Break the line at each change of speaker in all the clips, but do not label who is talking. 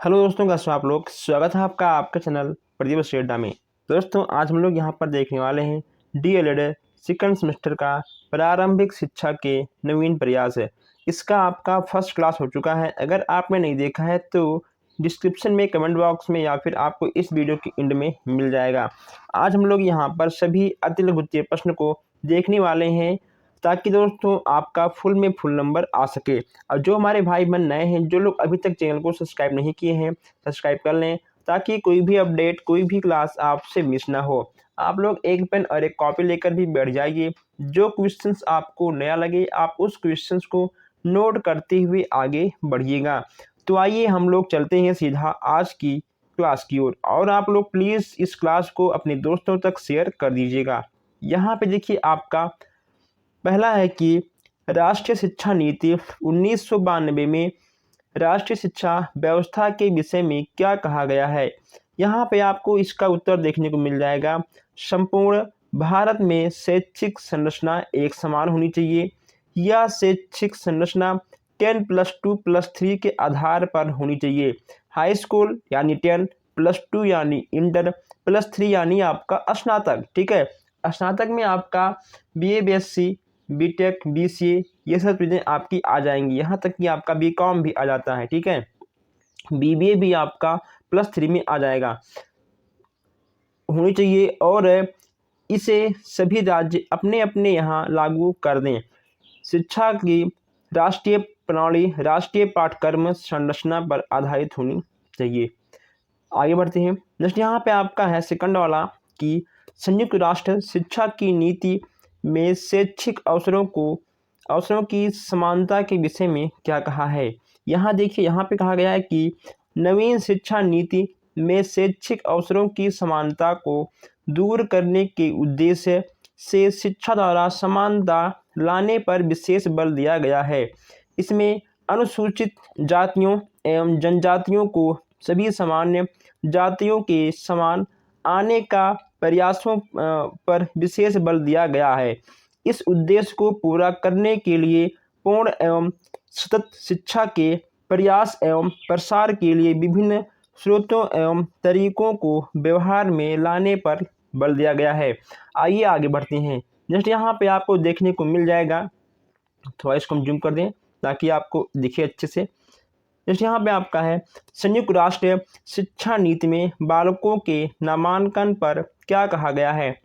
Hello दोस्तों, कैसे हो आप लोग। स्वागत है आपका आपके चैनल प्रदीप अड्डा में। दोस्तों, आज हम लोग यहाँ पर देखने वाले हैं डीएलएड सेकंड सेमेस्टर का प्रारंभिक शिक्षा के नवीन प्रयास है। इसका आपका फर्स्ट क्लास हो चुका है। अगर आपने नहीं देखा है तो डिस्क्रिप्शन में, कमेंट बॉक्स में या फिर आपको इस वीडियो के एंड में मिल जाएगा। आज हम लोग यहाँ पर सभी अतिलघुत्तीय प्रश्न को देखने वाले हैं ताकि दोस्तों आपका फुल में फुल नंबर आ सके। और जो हमारे भाई बहन नए हैं, जो लोग अभी तक चैनल को सब्सक्राइब नहीं किए हैं, सब्सक्राइब कर लें ताकि कोई भी अपडेट, कोई भी क्लास आपसे मिस ना हो। आप लोग एक पेन और एक कॉपी लेकर भी बैठ जाइए। जो क्वेश्चंस आपको नया लगे आप उस क्वेश्चंस को नोट करते हुए आगे बढ़िएगा। तो आइए हम लोग चलते हैं सीधा आज की क्लास की ओर। और आप लोग प्लीज़ इस क्लास को अपने दोस्तों तक शेयर कर दीजिएगा। यहाँ पे देखिए, आपका पहला है कि राष्ट्रीय शिक्षा नीति 1992 में राष्ट्रीय शिक्षा व्यवस्था के विषय में क्या कहा गया है। यहाँ पे आपको इसका उत्तर देखने को मिल जाएगा। संपूर्ण भारत में शैक्षिक संरचना एक समान होनी चाहिए। यह शैक्षिक संरचना 10+2+3 के आधार पर होनी चाहिए। हाई स्कूल यानी 10, +2 यानी इंटर, +3 यानी आपका स्नातक। ठीक है, स्नातक में आपका बीए, बीएससी, बीटेक, बीसीए ये सब चीज़ें आपकी आ जाएंगी। यहाँ तक कि आपका बीकॉम भी आ जाता है। ठीक है, बीबीए भी आपका +3 में आ जाएगा, होनी चाहिए। और इसे सभी राज्य अपने अपने यहाँ लागू कर दें। शिक्षा की राष्ट्रीय प्रणाली राष्ट्रीय पाठ्यक्रम संरचना पर आधारित होनी चाहिए। आगे बढ़ते हैं। नेक्स्ट यहाँ पे आपका है सेकंड वाला कि संयुक्त राष्ट्र शिक्षा की नीति में शैक्षिक अवसरों की समानता के विषय में क्या कहा है। यहाँ देखिए, यहाँ पे कहा गया है कि नवीन शिक्षा नीति में शैक्षिक अवसरों की समानता को दूर करने के उद्देश्य से शिक्षा द्वारा समानता लाने पर विशेष बल दिया गया है। इसमें अनुसूचित जातियों एवं जनजातियों को सभी सामान्य जातियों के समान आने का प्रयासों पर विशेष बल दिया गया है। इस उद्देश्य को पूरा करने के लिए पूर्ण एवं सतत शिक्षा के प्रयास एवं प्रसार के लिए विभिन्न स्रोतों एवं तरीकों को व्यवहार में लाने पर बल दिया गया है। आइए आगे बढ़ते हैं। नेक्स्ट यहाँ पे आपको देखने को मिल जाएगा, थोड़ा इसको हम जूम कर दें ताकि आपको दिखे अच्छे से। जैसे यहाँ पे आपका है संयुक्त राष्ट्र शिक्षा नीति में बालकों के नामांकन पर क्या कहा गया है।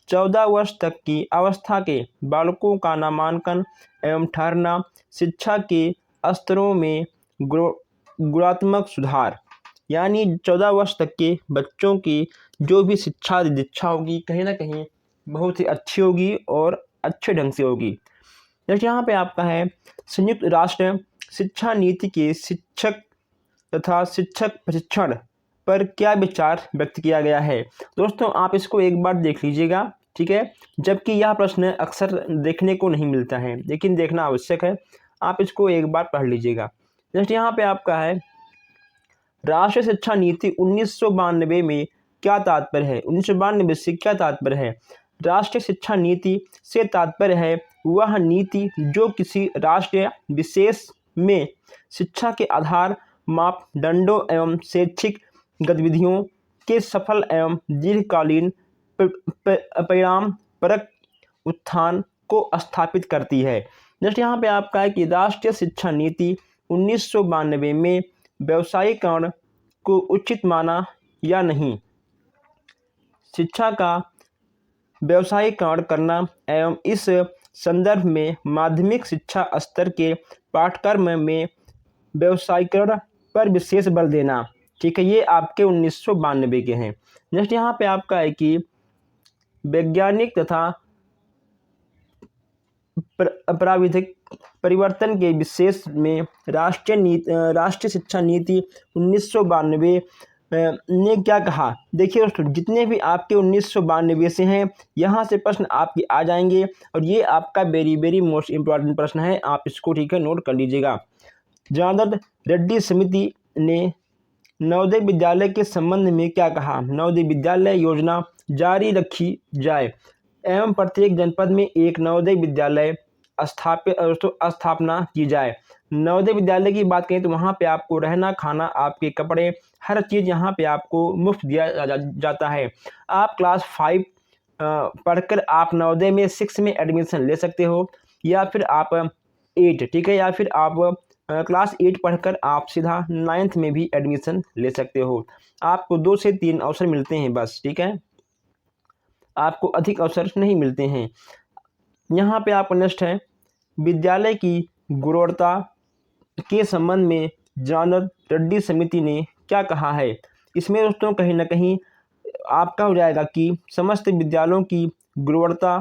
14 वर्ष तक की अवस्था के बालकों का नामांकन एवं ठहरना, शिक्षा के स्तरों में गुणात्मक सुधार, यानी 14 वर्ष तक के बच्चों की जो भी शिक्षा दीक्षा होगी कहीं ना कहीं बहुत ही अच्छी होगी और अच्छे ढंग से होगी। जैसे यहाँ पे आपका है संयुक्त राष्ट्र शिक्षा नीति के शिक्षक तथा शिक्षक प्रशिक्षण पर क्या विचार व्यक्त किया गया है। दोस्तों, आप इसको एक बार देख लीजिएगा। ठीक है, जबकि यह प्रश्न अक्सर देखने को नहीं मिलता है लेकिन देखना आवश्यक है। आप इसको एक बार पढ़ लीजिएगा। जैसे यहाँ पे आपका है राष्ट्रीय शिक्षा नीति 1992 में क्या तात्पर्य है। 1992 से क्या तात्पर्य है। राष्ट्रीय शिक्षा नीति से तात्पर्य है वह नीति जो किसी राष्ट्र विशेष में शिक्षा के आधार, मापदंडों एवं शैक्षिक गतिविधियों के सफल एवं दीर्घकालीन परिणामपरक उत्थान को स्थापित करती है। जैसे यहाँ पे आपका है कि राष्ट्रीय शिक्षा नीति 1992 में व्यवसायीकरण को उचित माना या नहीं। शिक्षा का व्यवसायीकरण करना एवं इस संदर्भ में माध्यमिक शिक्षा स्तर के पाठ्यक्रम में व्यवसायीकरण पर विशेष बल देना। ठीक है, ये आपके 1992 के हैं। नेक्स्ट यहाँ पे आपका है कि वैज्ञानिक तथा प्राविधिक परिवर्तन के विशेष में राष्ट्रीय शिक्षा नीति 1992 ने क्या कहा। देखिए दोस्तों, जितने भी आपके 1992 से हैं यहाँ से प्रश्न आपके आ जाएंगे और ये आपका वेरी वेरी मोस्ट इम्पॉर्टेंट प्रश्न है। आप इसको ठीक है नोट कर लीजिएगा। जनार्दन रेड्डी समिति ने नवोदय विद्यालय के संबंध में क्या कहा। नवोदय विद्यालय योजना जारी रखी जाए एवं प्रत्येक जनपद में एक नवोदय विद्यालय स्थापना की जाए। नवोदय विद्यालय की बात करें तो वहाँ पे आपको रहना, खाना, आपके कपड़े, हर चीज़ यहाँ पे आपको मुफ्त दिया जाता है। आप क्लास 5 पढ़कर आप नवोदय में 6 में एडमिशन ले सकते हो, या फिर आप 8, ठीक है, या फिर आप क्लास 8 पढ़कर आप सीधा 9th में भी एडमिशन ले सकते हो। आपको 2 से 3 अवसर मिलते हैं बस, ठीक है, आपको अधिक अवसर नहीं मिलते हैं। यहाँ पे आपका नेक्स्ट है, विद्यालय की गुणवत्ता के संबंध में जानर रेड्डी समिति ने क्या कहा है। इसमें दोस्तों कहीं ना कहीं आपका हो जाएगा कि समस्त विद्यालयों की गुणवत्ता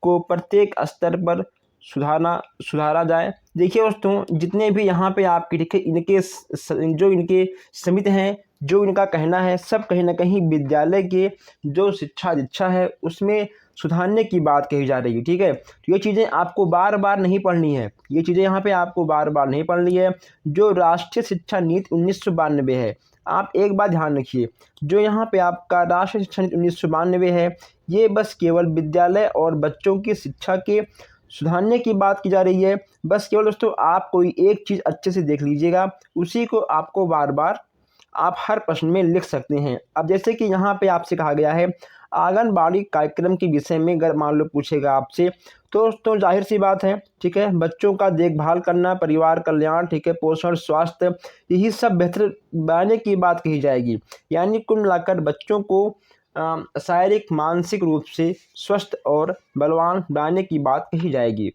को प्रत्येक स्तर पर सुधारा जाए। देखिए दोस्तों, जितने भी यहाँ पे आपके ठीक है जो इनके समिति हैं, जो इनका कहना है, सब कहीं ना कहीं विद्यालय के जो शिक्षा दीक्षा है उसमें सुधारने की बात कही जा रही है, ठीक है। तो ये चीज़ें आपको बार बार नहीं पढ़नी है, ये चीज़ें यहाँ पे आपको बार बार नहीं पढ़नी है। जो राष्ट्रीय शिक्षा नीति 1992 है, आप एक बात ध्यान रखिए, जो यहाँ पे आपका राष्ट्रीय शिक्षा नीति 1992 है, ये बस केवल विद्यालय और बच्चों की शिक्षा के सुधारने की बात की जा रही है। बस केवल दोस्तों आप कोई एक चीज़ अच्छे से देख लीजिएगा, उसी को आपको बार बार आप हर प्रश्न में लिख सकते हैं। अब जैसे कि यहाँ पे आपसे कहा गया है आंगनबाड़ी कार्यक्रम के विषय में अगर मान लो पूछेगा आपसे, तो जाहिर सी बात है, ठीक है, बच्चों का देखभाल करना, परिवार कल्याण, ठीक है, पोषण, स्वास्थ्य, यही सब बेहतर बनाने की बात कही जाएगी। यानी कुल मिलाकर बच्चों को शारीरिक मानसिक रूप से स्वस्थ और बलवान बनाने की बात कही जाएगी।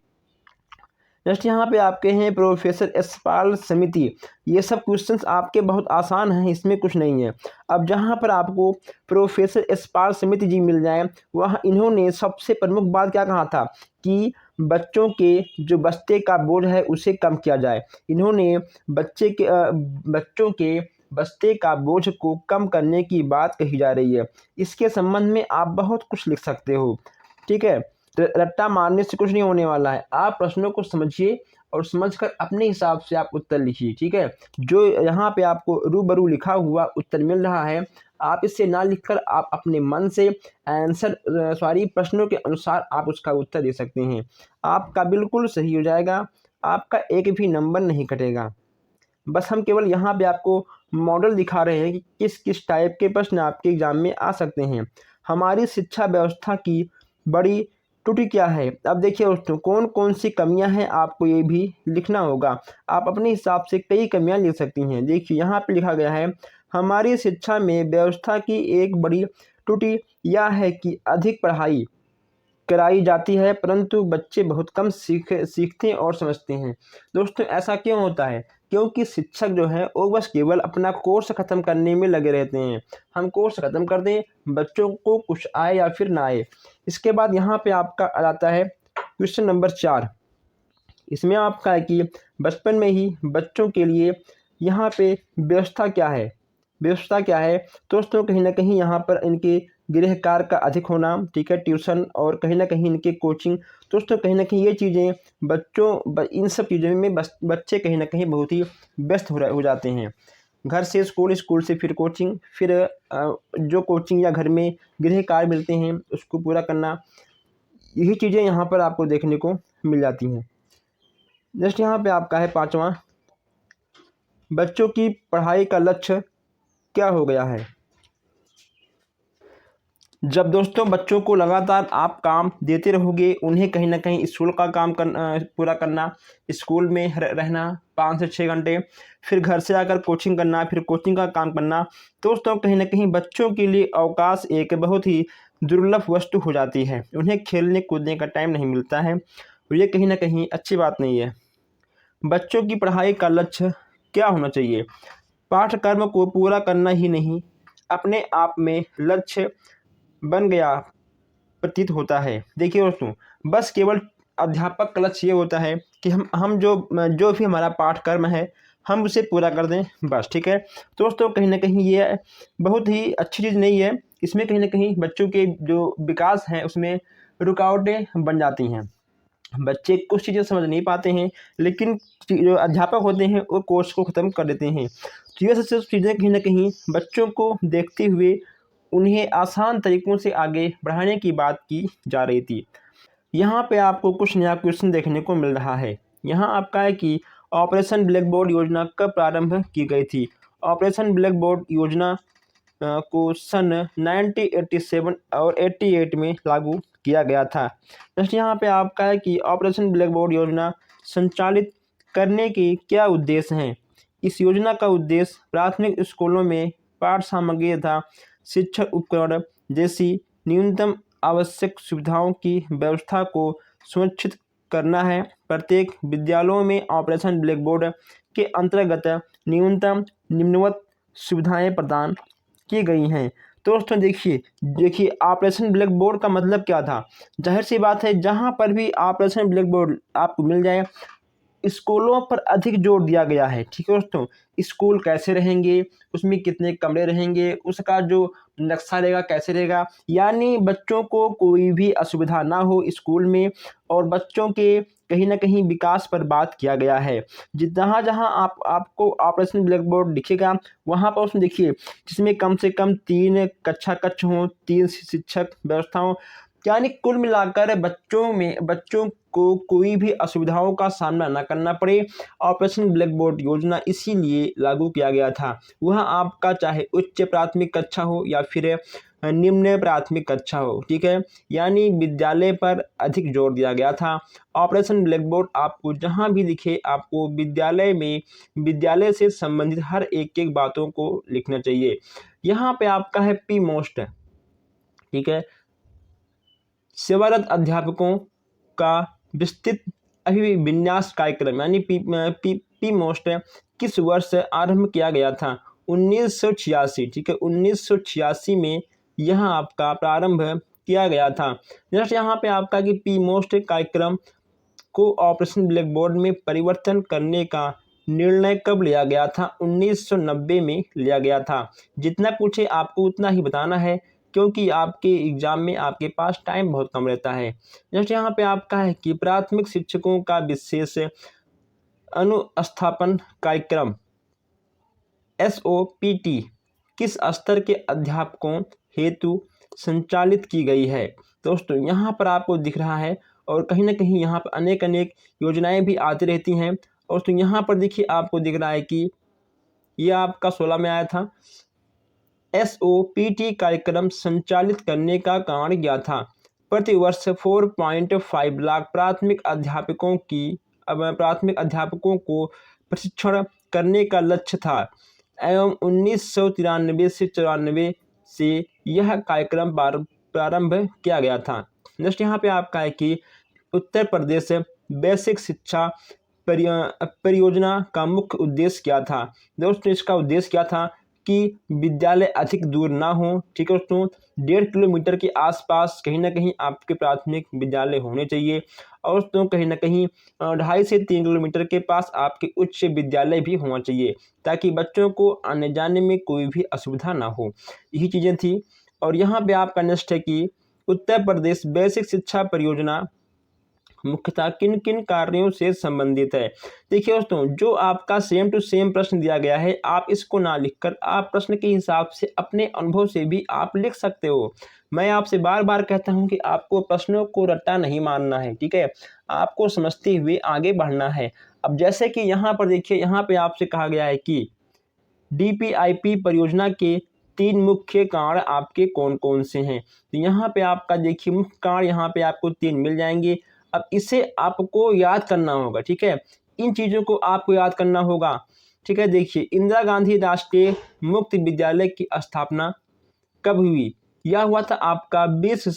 नेक्स्ट यहाँ पे आपके हैं प्रोफेसर यशपाल समिति। ये सब क्वेश्चंस आपके बहुत आसान हैं, इसमें कुछ नहीं है। अब जहाँ पर आपको प्रोफेसर यशपाल समिति जी मिल जाए, वह इन्होंने सबसे प्रमुख बात क्या कहा था कि बच्चों के जो बस्ते का बोझ है उसे कम किया जाए। इन्होंने बच्चों के बस्ते का बोझ को कम करने की बात कही जा रही है। इसके संबंध में आप बहुत कुछ लिख सकते हो, ठीक है। तो रट्टा मारने से कुछ नहीं होने वाला है, आप प्रश्नों को समझिए और समझकर अपने हिसाब से आप उत्तर लिखिए, ठीक है। जो यहाँ पे आपको रूबरू लिखा हुआ उत्तर मिल रहा है, आप इसे ना लिखकर आप अपने मन से प्रश्नों के अनुसार आप उसका उत्तर दे सकते हैं। आपका बिल्कुल सही हो जाएगा, आपका एक भी नंबर नहीं कटेगा। बस हम केवल यहाँ पे आपको मॉडल दिखा रहे हैं कि किस किस टाइप के प्रश्न आपके एग्जाम में आ सकते हैं। हमारी शिक्षा व्यवस्था की बड़ी त्रुटि क्या है। अब देखिए दोस्तों, कौन कौन सी कमियां हैं आपको ये भी लिखना होगा। आप अपने हिसाब से कई कमियां लिख सकती हैं। देखिए यहाँ पे लिखा गया है, हमारी शिक्षा में व्यवस्था की एक बड़ी त्रुटि यह है कि अधिक पढ़ाई कराई जाती है परंतु बच्चे बहुत कम सीखते और समझते हैं। दोस्तों ऐसा क्यों होता है, क्योंकि शिक्षक जो है वो बस केवल अपना कोर्स ख़त्म करने में लगे रहते हैं। हम कोर्स ख़त्म कर दें, बच्चों को कुछ आए या फिर ना आए। इसके बाद यहाँ पे आपका आ जाता है क्वेश्चन नंबर 4। इसमें आपका है कि बचपन में ही बच्चों के लिए यहाँ पे व्यवस्था क्या है। व्यवस्था क्या है दोस्तों, कहीं ना कहीं यहाँ पर इनके गृह कार्य का अधिक होना, ठीक है, ट्यूशन और कहीं ना कहीं इनके कोचिंग। दोस्तों कहीं ना कहीं ये चीज़ें इन सब चीज़ों में बच्चे कहीं ना कहीं बहुत ही व्यस्त हो जाते हैं। घर से स्कूल, स्कूल से फिर कोचिंग, फिर जो कोचिंग या घर में गृह कार्य मिलते हैं उसको पूरा करना, यही चीज़ें यहाँ पर आपको देखने को मिल जाती हैं। नेक्स्ट यहाँ पे आपका है 5वां, बच्चों की पढ़ाई का लक्ष्य क्या हो गया है। जब दोस्तों बच्चों को लगातार आप काम देते रहोगे, उन्हें कहीं ना कहीं स्कूल का काम पूरा करना, स्कूल में रहना 5 से 6 घंटे, फिर घर से आकर कोचिंग करना, फिर कोचिंग का काम करना, दोस्तों कहीं ना कहीं बच्चों के लिए अवकाश एक बहुत ही दुर्लभ वस्तु हो जाती है। उन्हें खेलने कूदने का टाइम नहीं मिलता है और ये कहीं ना कहीं अच्छी बात नहीं है। बच्चों की पढ़ाई का लक्ष्य क्या होना चाहिए। पाठ्यक्रम को पूरा करना ही नहीं, अपने आप में लक्ष्य बन गया प्रतीत होता है। देखिए दोस्तों, बस केवल अध्यापक का लक्ष्य ये होता है कि हम जो भी हमारा पाठ्यक्रम है हम उसे पूरा कर दें बस, ठीक है। दोस्तों कहीं ना कहीं ये बहुत ही अच्छी चीज़ नहीं है, इसमें कहीं ना कहीं बच्चों के जो विकास हैं उसमें रुकावटें बन जाती हैं। बच्चे कुछ चीज़ें समझ नहीं पाते हैं, लेकिन जो अध्यापक होते हैं वो कोर्स को ख़त्म कर देते हैं। तो ये सब चीज़ें कहीं ना कहीं बच्चों को देखते हुए उन्हें आसान तरीक़ों से आगे बढ़ाने की बात की जा रही थी। यहाँ पे आपको कुछ नया क्वेश्चन देखने को मिल रहा है। यहाँ आपका है कि ऑपरेशन ब्लैक बोर्ड योजना कब प्रारंभ की गई थी? ऑपरेशन ब्लैक बोर्ड योजना को सन 1987 और 88 में लागू किया गया था। नेक्स्ट यहाँ पे आपका है कि ऑपरेशन ब्लैक बोर्ड योजना संचालित करने के क्या उद्देश्य हैं? इस योजना का उद्देश्य प्राथमिक स्कूलों में पाठ सामग्री तथा शिक्षण उपकरण जैसी न्यूनतम आवश्यक सुविधाओं की व्यवस्था को सुनिश्चित करना है। प्रत्येक विद्यालयों में ऑपरेशन ब्लैक बोर्ड के अंतर्गत न्यूनतम निम्नवत सुविधाएं प्रदान की गई हैं। तो दोस्तों देखिए ऑपरेशन ब्लैक बोर्ड का मतलब क्या था? जाहिर सी बात है, जहाँ पर भी ऑपरेशन ब्लैक बोर्ड आपको मिल जाए, स्कूलों पर अधिक जोर दिया गया है। ठीक है दोस्तों, स्कूल कैसे रहेंगे, उसमें कितने कमरे रहेंगे, उसका जो नक्शा रहेगा कैसे रहेगा, यानी बच्चों को कोई भी असुविधा ना हो स्कूल में, और बच्चों के कहीं ना कहीं विकास पर बात किया गया है। जहाँ जहाँ आपको ऑपरेशन ब्लैक बोर्ड दिखेगा, वहाँ पर उसमें देखिए जिसमें कम से कम 3 कक्षा कक्ष हों, 3 शिक्षक व्यवस्था हो, यानी कुल मिलाकर बच्चों को कोई भी असुविधाओं का सामना न करना पड़े। ऑपरेशन ब्लैक बोर्ड योजना इसीलिए लागू किया गया था। वह आपका चाहे उच्च प्राथमिक कक्षा हो या फिर निम्न प्राथमिक कक्षा हो, ठीक है, यानी विद्यालय पर अधिक जोर दिया गया था। ऑपरेशन ब्लैक बोर्ड आपको जहाँ भी दिखे, आपको विद्यालय से संबंधित हर एक बातों को लिखना चाहिए। यहाँ पे आपका है पी मोस्ट, ठीक है, सेवारत अध्यापकों का विस्तृत अभिविन्यास कार्यक्रम यानी पी मोस्ट किस वर्ष आरंभ किया गया था? 1986, ठीक है, 1986 में यह आपका प्रारंभ किया गया था। नेक्स्ट यहाँ पे आपका कि पी मोस्ट कार्यक्रम को ऑपरेशन ब्लैक बोर्ड में परिवर्तन करने का निर्णय कब लिया गया था? 1990 में लिया गया था। जितना पूछे आपको उतना ही बताना है, क्योंकि आपके एग्जाम में आपके पास टाइम बहुत कम रहता है। नेक्स्ट यहाँ पे आपका है कि प्राथमिक शिक्षकों का विशेष अनुस्थापन कार्यक्रम SOPT किस स्तर के अध्यापकों हेतु संचालित की गई है? दोस्तों यहाँ पर आपको दिख रहा है, और कहीं ना कहीं यहाँ पर अनेक योजनाएं भी आती रहती हैं। और तो यहाँ पर देखिए आपको दिख रहा है कि यह आपका 16 में आया था। SOPT कार्यक्रम संचालित करने का कारण क्या था? प्रतिवर्ष 4.5 लाख प्राथमिक अध्यापकों को प्रशिक्षण करने का लक्ष्य था एवं 1993 से 94 से यह कार्यक्रम प्रारंभ किया गया था। नेक्स्ट यहाँ पे आपका है कि उत्तर प्रदेश बेसिक शिक्षा परियोजना का मुख्य उद्देश्य क्या था? दोस्तों इसका उद्देश्य क्या था कि विद्यालय अधिक दूर ना हो, ठीक है दोस्तों, 1.5 किलोमीटर के आसपास कहीं ना कहीं आपके प्राथमिक विद्यालय होने चाहिए, और दोस्तों कहीं ना कहीं 2.5 से 3 किलोमीटर के पास आपके उच्च विद्यालय भी होना चाहिए, ताकि बच्चों को आने जाने में कोई भी असुविधा ना हो। यही चीज़ें थी। और यहाँ पे आपका नेक्स्ट है कि उत्तर प्रदेश बेसिक शिक्षा परियोजना मुख्यतः किन किन कार्यों से संबंधित है? देखिए दोस्तों, जो आपका सेम टू सेम प्रश्न दिया गया है, आप इसको ना लिखकर आप प्रश्न के हिसाब से अपने अनुभव से भी आप लिख सकते हो। मैं आपसे बार बार कहता हूं कि आपको प्रश्नों को रट्टा नहीं मारना है, ठीक है, आपको समझते हुए आगे बढ़ना है। अब जैसे कि यहाँ पर देखिए, यहाँ पे आपसे कहा गया है कि DPIP परियोजना के 3 मुख्य कारण आपके कौन कौन से हैं? तो यहाँ पे आपका देखिए मुख्य कारण यहाँ पे आपको 3 मिल जाएंगे। अब इसे आपको याद करना होगा, ठीक है, इन चीज़ों को आपको याद करना होगा, ठीक है। देखिए, इंदिरा गांधी राष्ट्रीय मुक्त विद्यालय की स्थापना कब हुई? यह हुआ था आपका 20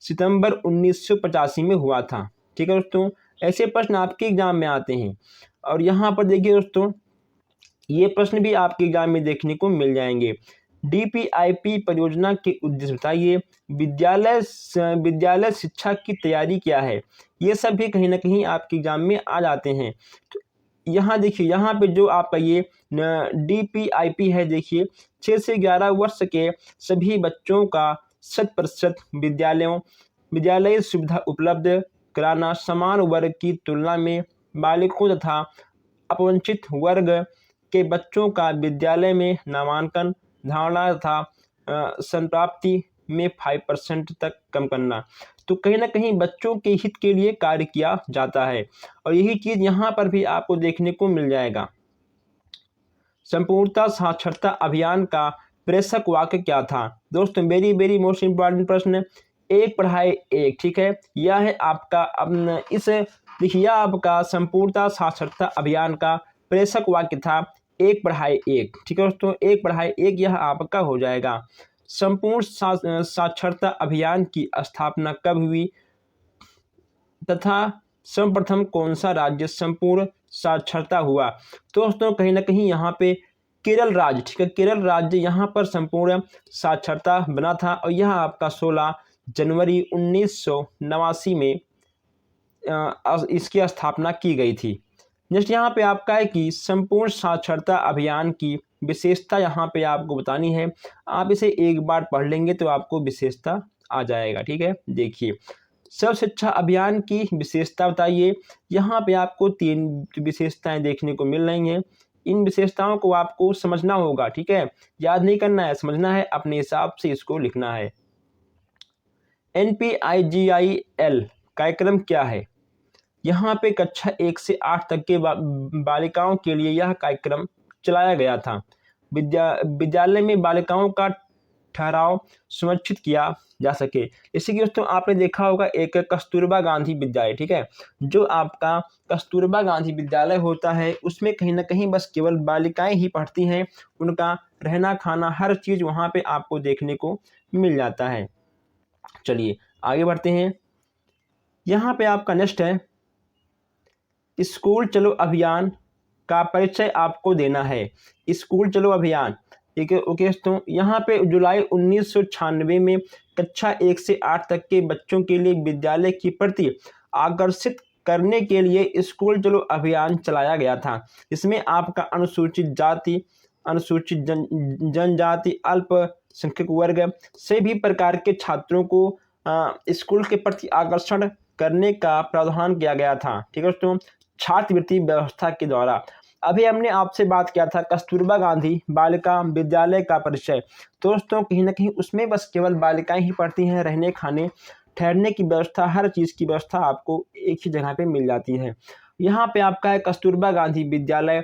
सितंबर 1985 में हुआ था, ठीक है दोस्तों। ऐसे प्रश्न आपके एग्जाम में आते हैं। और यहाँ पर देखिए दोस्तों, ये प्रश्न भी आपके एग्जाम में देखने को मिल जाएंगे। DPIP परियोजना के उद्देश्य बताइए। विद्यालय शिक्षा की तैयारी क्या है? ये सब भी कहीं ना कहीं आपके एग्जाम में आ जाते हैं। तो यहाँ देखिए, यहाँ पे जो आपका ये DPIP है, देखिए 6 से 11 वर्ष के सभी बच्चों का 100% विद्यालय सुविधा उपलब्ध कराना, समान वर्ग की तुलना में बालिकों तथा अपवंचित वर्ग के बच्चों का विद्यालय में नामांकन, धारणा तथा संप्राप्ति में 5% तक कम करना। तो कहीं ना कहीं बच्चों के हित के लिए कार्य किया जाता है। और यही चीज़ यहाँ पर भी आपको देखने को मिल जाएगा। संपूर्णता साक्षरता अभियान का प्रेषक वाक्य क्या था? दोस्तों वेरी वेरी मोस्ट इंपॉर्टेंट प्रश्न, एक पढ़ाई एक, ठीक है। यह है आपका इस देखिए यह आपका संपूर्णता साक्षरता अभियान का प्रेषक वाक्य था एक पढ़ाई एक, ठीक है दोस्तों, एक पढ़ाई एक यह आपका हो जाएगा। संपूर्ण साक्षरता अभियान की स्थापना कब हुई तथा सर्वप्रथम कौन सा राज्य संपूर्ण साक्षरता हुआ? तो दोस्तों कहीं ना कहीं यहाँ पे केरल राज्य, ठीक है, केरल राज्य यहाँ पर संपूर्ण साक्षरता बना था और यह आपका 16 जनवरी 1989 में इसकी स्थापना की गई थी। नेक्स्ट यहाँ पे आपका है कि संपूर्ण साक्षरता अभियान की विशेषता यहाँ पे आपको बतानी है। आप इसे एक बार पढ़ लेंगे तो आपको विशेषता आ जाएगा, ठीक है। देखिए सर्व शिक्षा अभियान की विशेषता बताइए। यहाँ पे आपको 3 विशेषताएं देखने को मिल रही हैं। इन विशेषताओं को आपको समझना होगा, ठीक है, याद नहीं करना है, समझना है, अपने हिसाब से इसको लिखना है। NPIGIL कार्यक्रम क्या है? यहाँ पे कक्षा 1 से 8 तक के बालिकाओं के लिए यह कार्यक्रम चलाया गया था। विद्यालय में बालिकाओं का ठहराव सुनिश्चित किया जा सके। जैसे कि दोस्तों आपने देखा होगा एक कस्तूरबा गांधी विद्यालय, ठीक है, जो आपका कस्तूरबा गांधी विद्यालय होता है उसमें कहीं ना कहीं बस केवल बालिकाएं ही पढ़ती हैं। उनका रहना खाना हर चीज़ वहाँ पे आपको देखने को मिल जाता है। चलिए आगे बढ़ते हैं। यहाँ पे आपका नेक्स्ट है स्कूल चलो अभियान का परिचय आपको देना है। स्कूल चलो अभियान, ठीक है, ओके दोस्तों। यहाँ पे जुलाई 1996 में कक्षा 1 से 8 तक के बच्चों के लिए विद्यालय की प्रति आकर्षित करने के लिए स्कूल चलो अभियान चलाया गया था। इसमें आपका अनुसूचित जाति, अनुसूचित जनजाति, अल्पसंख्यक वर्ग सभी प्रकार के छात्रों को स्कूल के प्रति आकर्षण करने का प्रावधान किया गया था, ठीक है दोस्तों, छात्रवृत्ति व्यवस्था के द्वारा। अभी हमने आपसे बात किया था कस्तूरबा गांधी बालिका विद्यालय का परिचय। तो दोस्तों कहीं ना कहीं उसमें बस केवल बालिकाएं ही पढ़ती हैं, रहने खाने ठहरने की व्यवस्था, हर चीज़ की व्यवस्था आपको एक ही जगह पे मिल जाती है। यहाँ पे आपका है कस्तूरबा गांधी विद्यालय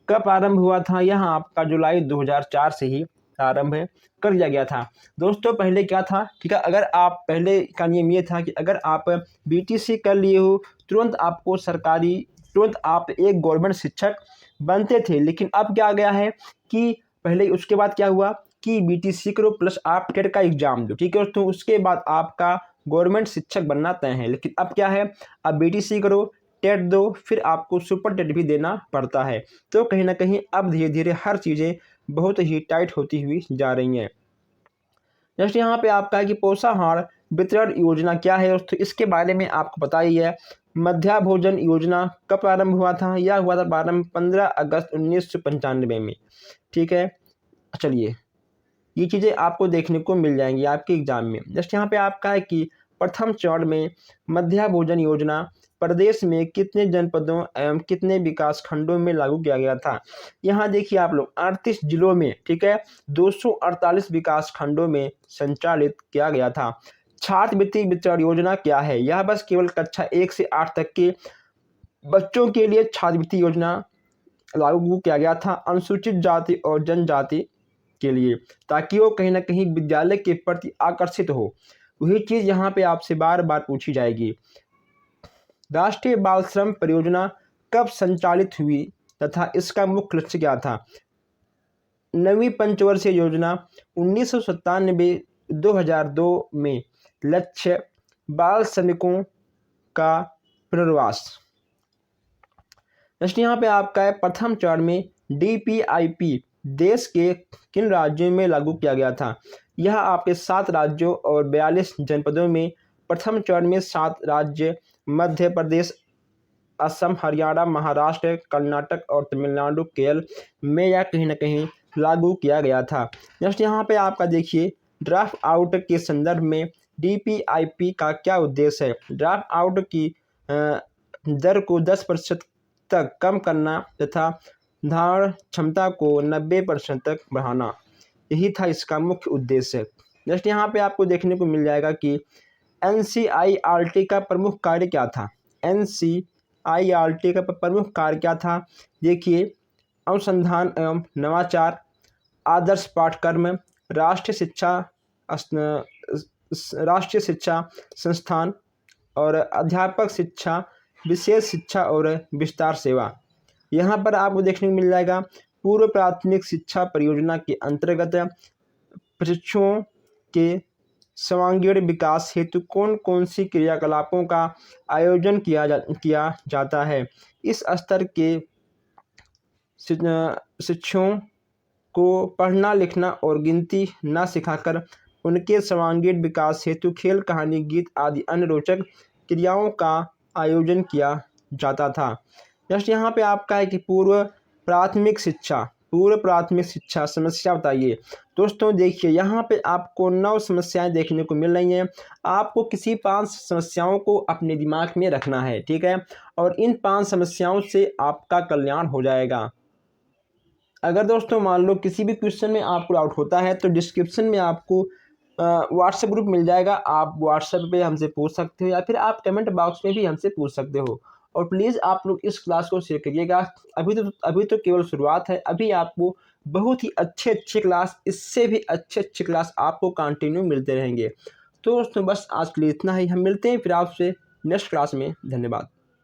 कब आरंभ हुआ था? यहाँ आपका जुलाई 2004 से ही आरंभ कर दिया गया था। दोस्तों पहले क्या था, ठीक है, अगर आप पहले का नियम ये था कि अगर आप BTC कर लिए हो तुरंत आपको सरकारी, तुरंत आप एक गवर्नमेंट शिक्षक बनते थे। लेकिन अब क्या गया है कि पहले उसके बाद क्या हुआ कि BTC करो प्लस आप टेट का एग्जाम दो, ठीक है दोस्तों, उसके बाद आपका गवर्नमेंट शिक्षक बनना तय है। लेकिन अब क्या है, अब BTC करो, टेट दो, फिर आपको सुपर टेट भी देना पड़ता है। तो कहीं ना कहीं अब धीरे धीरे हर चीज़ें बहुत ही टाइट होती हुई जा रही हैं। नेक्स्ट यहाँ पे आपका है कि पोषाहार वितरण योजना क्या है दोस्तों, इसके बारे में आपको पता ही है। मध्याह्न भोजन योजना कब प्रारंभ हुआ था? यह हुआ था प्रारंभ 15 अगस्त 1995 में, ठीक है। चलिए ये चीज़ें आपको देखने को मिल जाएंगी आपके एग्जाम में। जस्ट यहाँ पे आपका है कि प्रथम चरण में मध्याह्न भोजन योजना प्रदेश में कितने जनपदों एवं कितने विकास खंडों में लागू किया गया था? यहाँ देखिए आप लोग 38 जिलों में, ठीक है, 248 विकास खंडों में संचालित किया गया था। छात्रवृत्ति वितरण योजना क्या है? यह बस केवल कक्षा 1 से 8 तक के बच्चों के लिए छात्रवृत्ति योजना लागू किया गया था, अनुसूचित जाति और जनजाति के लिए, ताकि वो कहीं ना कहीं विद्यालय के प्रति आकर्षित हो। वही चीज़ यहाँ पे आपसे बार बार पूछी जाएगी। राष्ट्रीय बाल श्रम परियोजना कब संचालित हुई तथा इसका मुख्य लक्ष्य क्या था? 9वीं पंचवर्षीय योजना 1997-2002 में लक्ष्य बाल श्रमिकों का पुनर्वास। नेक्स्ट यहाँ पे आपका है प्रथम चरण में DPIP देश के किन राज्यों में लागू किया गया था? यह आपके 7 राज्यों और 42 जनपदों में, प्रथम चरण में 7 राज्य मध्य प्रदेश, असम, हरियाणा, महाराष्ट्र, कर्नाटक और तमिलनाडु, केरल में यह कहीं ना कहीं लागू किया गया था। नेक्स्ट यहाँ पे आपका देखिए ड्राफ्ट आउट के संदर्भ में DPIP का क्या उद्देश्य है? ड्राफ्ट आउट की दर को 10% तक कम करना तथा धारण क्षमता को 90% तक बढ़ाना, यही था इसका मुख्य उद्देश्य। नेक्स्ट यहाँ पे आपको देखने को मिल जाएगा कि एनसीईआरटी का प्रमुख कार्य क्या था? एनसीईआरटी का प्रमुख कार्य क्या था? देखिए, अनुसंधान एवं नवाचार, आदर्श पाठ्यक्रम, राष्ट्रीय शिक्षा राष्ट्रीय शिक्षा संस्थान और अध्यापक शिक्षा, विशेष शिक्षा और विस्तार सेवा। यहाँ पर आपको देखने को मिल जाएगा पूर्व प्राथमिक शिक्षा परियोजना के अंतर्गत प्रशिक्षुओं के सर्वांगीण विकास हेतु कौन कौन सी क्रियाकलापों का आयोजन किया जाता है। इस स्तर के शिक्षुओं को पढ़ना लिखना और गिनती न सिखाकर उनके सर्वांगीण विकास हेतु खेल, कहानी, गीत आदि अन्य रोचक क्रियाओं का आयोजन किया जाता था। जैसे यहाँ पे आपका है कि पूर्व प्राथमिक शिक्षा समस्या बताइए। दोस्तों देखिए, यहाँ पे आपको 9 समस्याएं देखने को मिल रही हैं। आपको किसी 5 समस्याओं को अपने दिमाग में रखना है, ठीक है, और इन 5 समस्याओं से आपका कल्याण हो जाएगा। अगर दोस्तों मान लो किसी भी क्वेश्चन में आपको डाउट होता है तो डिस्क्रिप्शन में आपको व्हाट्सएप ग्रुप मिल जाएगा। आप व्हाट्सएप पे हमसे पूछ सकते हो या फिर आप कमेंट बॉक्स में भी हमसे पूछ सकते हो। और प्लीज़ आप लोग इस क्लास को शेयर करिएगा। अभी तो केवल शुरुआत है। अभी आपको बहुत ही अच्छे क्लास, इससे भी अच्छे क्लास आपको कंटिन्यू मिलते रहेंगे। तो दोस्तों बस आज के लिए इतना ही। हम मिलते हैं फिर आपसे नेक्स्ट क्लास में। धन्यवाद।